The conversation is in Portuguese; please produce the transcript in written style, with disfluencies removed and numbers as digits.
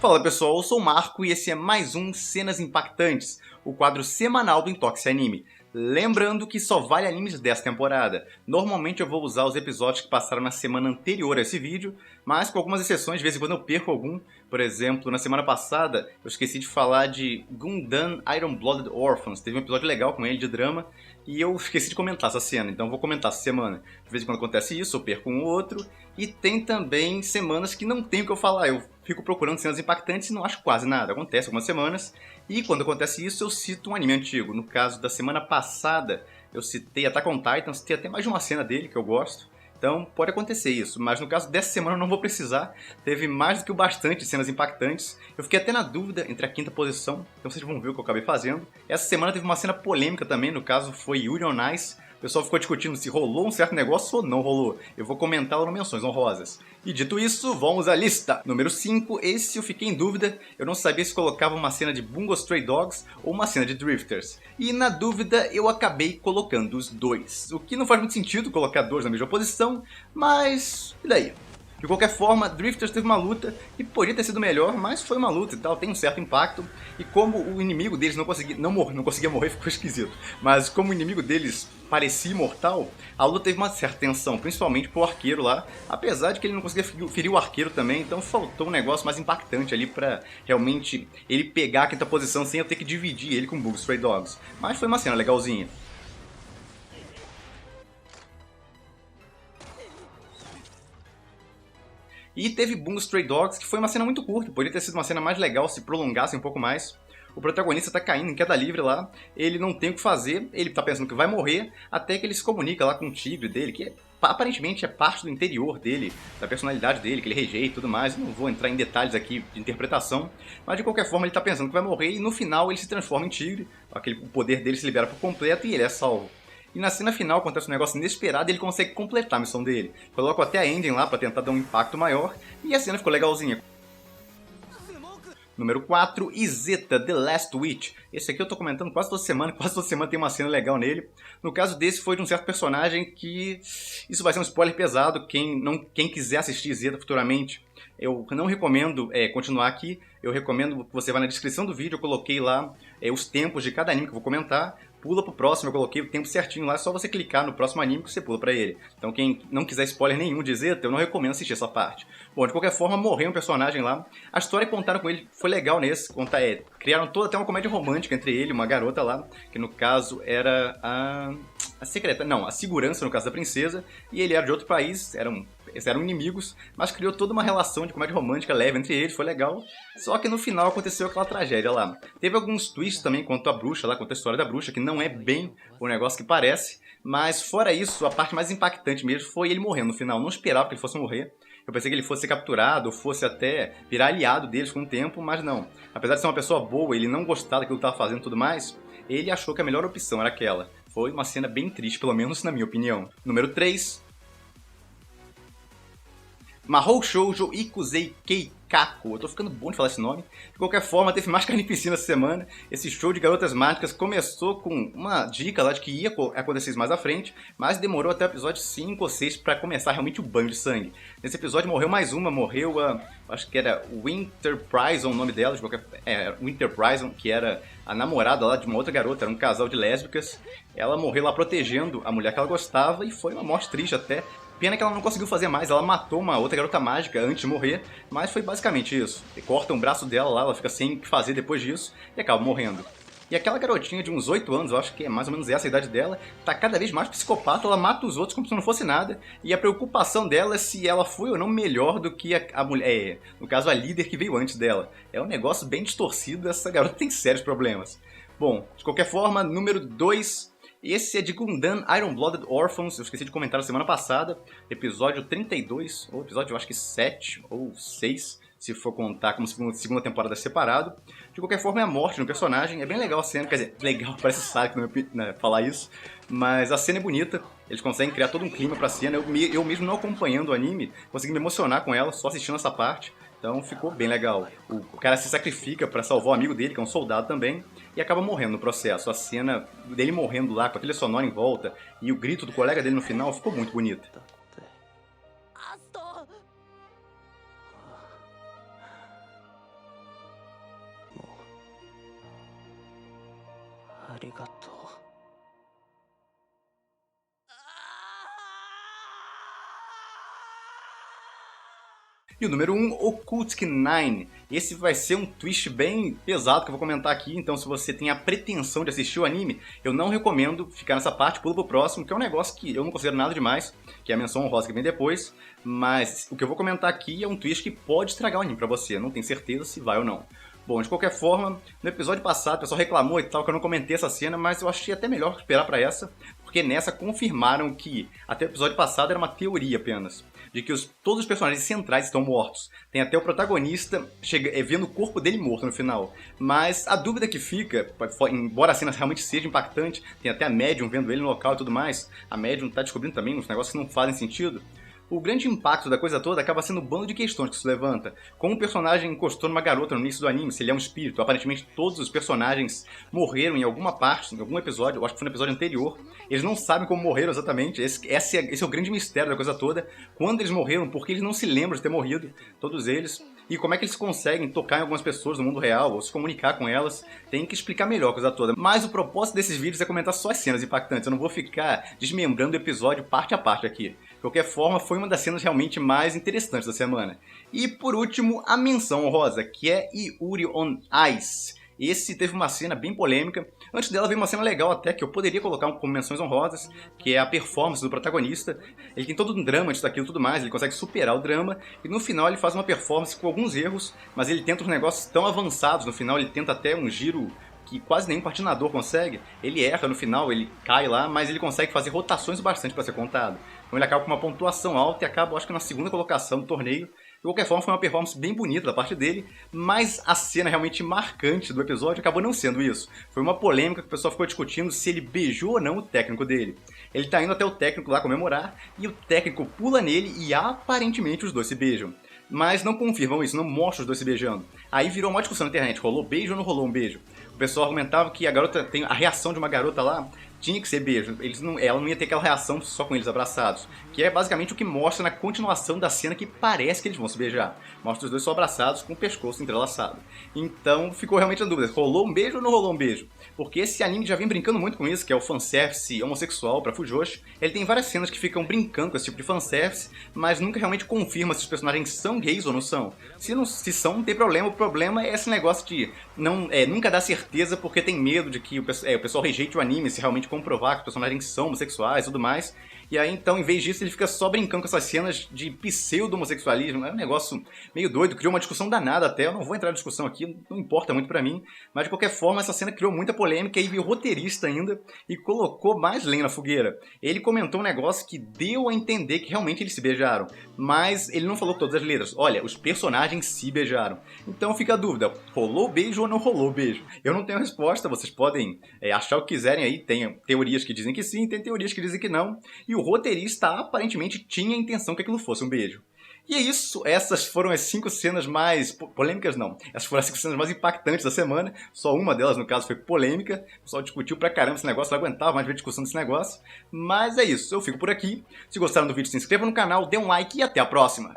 Fala pessoal, eu sou o Marco e esse é mais um Cenas Impactantes, o quadro semanal do Intoxic Anime. Lembrando que só vale animes dessa temporada. Normalmente eu vou usar os episódios que passaram na semana anterior a esse vídeo, mas com algumas exceções, de vez em quando eu perco algum. Por exemplo, na semana passada eu esqueci de falar de Gundam Iron Blooded Orphans. Teve um episódio legal com ele de drama e eu esqueci de comentar essa cena, então eu vou comentar essa semana. De vez em quando acontece isso, eu perco um ou outro. E tem também semanas que não tem o que eu falar. Eu fico procurando cenas impactantes e não acho quase nada. Acontece algumas semanas. E quando acontece isso, eu cito um anime antigo. No caso da semana passada, eu citei Attack on Titan. Citei até mais de uma cena dele que eu gosto. Então pode acontecer isso. Mas no caso dessa semana eu não vou precisar. Teve mais do que o bastante de cenas impactantes. Eu fiquei até na dúvida entre a quinta posição. Então vocês vão ver o que eu acabei fazendo. Essa semana teve uma cena polêmica também. No caso foi Yuri on Ice. O pessoal ficou discutindo se rolou um certo negócio ou não rolou. Eu vou comentá-lo no Menções Honrosas. E dito isso, vamos à lista. Número 5, esse eu fiquei em dúvida. Eu não sabia se colocava uma cena de Bungo Stray Dogs ou uma cena de Drifters. E na dúvida eu acabei colocando os dois. O que não faz muito sentido colocar dois na mesma posição, mas e daí? De qualquer forma, Drifters teve uma luta que podia ter sido melhor, mas foi uma luta e tal, tem um certo impacto. E como o inimigo deles não conseguia morrer, ficou esquisito. Mas como o inimigo deles parecia imortal, a luta teve uma certa tensão, principalmente pro arqueiro lá. Apesar de que ele não conseguia ferir o arqueiro também, então faltou um negócio mais impactante ali pra realmente ele pegar a quinta posição sem eu ter que dividir ele com o Bungo Stray Dogs. Mas foi uma cena legalzinha. E teve Bungo Stray Dogs, que foi uma cena muito curta, poderia ter sido uma cena mais legal se prolongasse um pouco mais. O protagonista tá caindo em queda livre lá, ele não tem o que fazer, ele tá pensando que vai morrer, até que ele se comunica lá com o tigre dele, que aparentemente é parte do interior dele, da personalidade dele, que ele rejeita e tudo mais. Não vou entrar em detalhes aqui de interpretação, mas de qualquer forma ele tá pensando que vai morrer e no final ele se transforma em tigre, o poder dele se libera por completo e ele é salvo. E na cena final acontece um negócio inesperado e ele consegue completar a missão dele. Coloco até a ending lá pra tentar dar um impacto maior e a cena ficou legalzinha. Número 4, Izeta, The Last Witch. Esse aqui eu tô comentando quase toda semana tem uma cena legal nele. No caso desse foi de um certo personagem que... Isso vai ser um spoiler pesado, quem quiser assistir Izeta futuramente. Eu não recomendo continuar aqui, eu recomendo que você vá na descrição do vídeo, eu coloquei lá os tempos de cada anime que eu vou comentar. Pula pro próximo, eu coloquei o tempo certinho lá, é só você clicar no próximo anime que você pula pra ele. Então quem não quiser spoiler nenhum de Zeta, eu não recomendo assistir essa parte. Bom, de qualquer forma, morreu um personagem lá. A história que contaram com ele foi legal nesse. Criaram toda até uma comédia romântica entre ele e uma garota lá, que no caso era a secretária, não, a segurança no caso da princesa, e ele era de outro país, eram inimigos, mas criou toda uma relação de comédia romântica leve entre eles, foi legal. Só que no final aconteceu aquela tragédia lá. Teve alguns twists também quanto à bruxa lá, quanto à história da bruxa, que não é bem o negócio que parece, mas fora isso, a parte mais impactante mesmo foi ele morrendo no final. Não esperava que ele fosse morrer. Eu pensei que ele fosse ser capturado, ou fosse até virar aliado deles com o tempo, mas não. Apesar de ser uma pessoa boa, ele não gostar daquilo que estava fazendo e tudo mais, ele achou que a melhor opção era aquela. Foi uma cena bem triste, pelo menos na minha opinião. Número 3. Mahou Shoujo Ikuzei Keikaku. Eu tô ficando bom de falar esse nome. De qualquer forma, teve mais carnificina essa semana. Esse show de garotas mágicas começou com uma dica lá de que ia acontecer isso mais à frente, mas demorou até o episódio 5 ou 6 pra começar realmente o banho de sangue. Nesse episódio morreu mais uma, morreu acho que era Winter Prison, o nome dela, Winter Prison, que era a namorada lá de uma outra garota, era um casal de lésbicas. Ela morreu lá protegendo a mulher que ela gostava e foi uma morte triste até. Pena que ela não conseguiu fazer mais, ela matou uma outra garota mágica antes de morrer, mas foi basicamente isso. Corta um braço dela lá, ela fica sem o que fazer depois disso e acaba morrendo. E aquela garotinha de uns 8 anos, eu acho que é mais ou menos essa a idade dela, tá cada vez mais psicopata, ela mata os outros como se não fosse nada, e a preocupação dela é se ela foi ou não melhor do que a mulher, no caso a líder que veio antes dela. É um negócio bem distorcido, essa garota tem sérios problemas. Bom, de qualquer forma, número 2... Esse é de Gundam Iron Blooded Orphans, eu esqueci de comentar na semana passada, episódio 32, ou episódio eu acho que 7 ou 6, se for contar como segunda temporada separado. De qualquer forma é a morte no personagem, é bem legal a cena, quer dizer, legal, parece saco falar isso, mas a cena é bonita, eles conseguem criar todo um clima pra cena, eu mesmo não acompanhando o anime, consegui me emocionar com ela, só assistindo essa parte. Então ficou bem legal. O cara se sacrifica pra salvar o amigo dele, que é um soldado também, e acaba morrendo no processo. A cena dele morrendo lá, com a trilha sonora em volta, e o grito do colega dele no final, ficou muito bonita. りがとう。E o número 1, Occultic 9. Esse vai ser um twist bem pesado que eu vou comentar aqui, então se você tem a pretensão de assistir o anime, eu não recomendo ficar nessa parte, pula pro próximo, que é um negócio que eu não considero nada demais, que é a menção honrosa que vem depois, mas o que eu vou comentar aqui é um twist que pode estragar o anime pra você, não tenho certeza se vai ou não. Bom, de qualquer forma, no episódio passado o pessoal reclamou e tal que eu não comentei essa cena, mas eu achei até melhor esperar pra essa, porque nessa confirmaram que até o episódio passado era uma teoria apenas, de que todos os personagens centrais estão mortos. Tem até o protagonista vendo o corpo dele morto no final. Mas a dúvida que fica, embora a cena realmente seja impactante, tem até a médium vendo ele no local e tudo mais, a médium tá descobrindo também uns negócios que não fazem sentido. O grande impacto da coisa toda acaba sendo o bando de questões que se levanta. Como o personagem encostou numa garota no início do anime, se ele é um espírito, aparentemente todos os personagens morreram em alguma parte, em algum episódio, eu acho que foi no episódio anterior. Eles não sabem como morreram exatamente, esse é o grande mistério da coisa toda. Quando eles morreram, por que eles não se lembram de ter morrido, todos eles. E como é que eles conseguem tocar em algumas pessoas no mundo real, ou se comunicar com elas, tem que explicar melhor a coisa toda. Mas o propósito desses vídeos é comentar só as cenas impactantes, eu não vou ficar desmembrando o episódio parte a parte aqui. De qualquer forma, foi uma das cenas realmente mais interessantes da semana. E por último, a menção honrosa, que é Yuri on Ice. Esse teve uma cena bem polêmica. Antes dela veio uma cena legal até, que eu poderia colocar como menções honrosas, que é a performance do protagonista. Ele tem todo um drama antes daquilo e tudo mais, ele consegue superar o drama, e no final ele faz uma performance com alguns erros, mas ele tenta uns negócios tão avançados, no final ele tenta até um giro que quase nenhum patinador consegue. Ele erra no final, ele cai lá, mas ele consegue fazer rotações bastante para ser contado. Então ele acaba com uma pontuação alta e acaba, acho que na segunda colocação do torneio. De qualquer forma, foi uma performance bem bonita da parte dele, mas a cena realmente marcante do episódio acabou não sendo isso. Foi uma polêmica que o pessoal ficou discutindo se ele beijou ou não o técnico dele. Ele tá indo até o técnico lá comemorar, e o técnico pula nele e aparentemente os dois se beijam. Mas não confirmam isso, não mostram os dois se beijando. Aí virou uma discussão na internet, rolou beijo ou não rolou um beijo? O pessoal argumentava que a reação de uma garota lá tinha que ser beijo, ela não ia ter aquela reação só com eles abraçados, que é basicamente o que mostra na continuação da cena que parece que eles vão se beijar. Mostra os dois só abraçados com o pescoço entrelaçado. Então ficou realmente a dúvida, rolou um beijo ou não rolou um beijo? Porque esse anime já vem brincando muito com isso, que é o fanservice homossexual pra Fujoshi. Ele tem várias cenas que ficam brincando com esse tipo de fanservice, mas nunca realmente confirma se os personagens são gays ou não são. Se são, não tem problema, o problema é esse negócio de nunca dar certeza porque tem medo de que o pessoal rejeite o anime se realmente comprovar que os personagens são homossexuais e tudo mais. E aí, então, em vez disso, ele fica só brincando com essas cenas de pseudo-homossexualismo. É um negócio meio doido, criou uma discussão danada até. Eu não vou entrar na discussão aqui, não importa muito pra mim. Mas, de qualquer forma, essa cena criou muita polêmica e veio roteirista ainda e colocou mais lenha na fogueira. Ele comentou um negócio que deu a entender que realmente eles se beijaram. Mas ele não falou todas as letras. Olha, os personagens se beijaram. Então fica a dúvida, rolou beijo ou não rolou beijo? Eu não tenho resposta, vocês podem achar o que quiserem aí. Tem teorias que dizem que sim, tem teorias que dizem que não. E o roteirista aparentemente tinha a intenção que aquilo fosse um beijo. E é isso, essas foram as 5 cenas mais... polêmicas não, essas foram as 5 cenas mais impactantes da semana. Só uma delas, no caso, foi polêmica. O pessoal discutiu pra caramba esse negócio, não aguentava mais ver discussão desse negócio. Mas é isso, eu fico por aqui. Se gostaram do vídeo, se inscreva no canal, dê um like e até a próxima!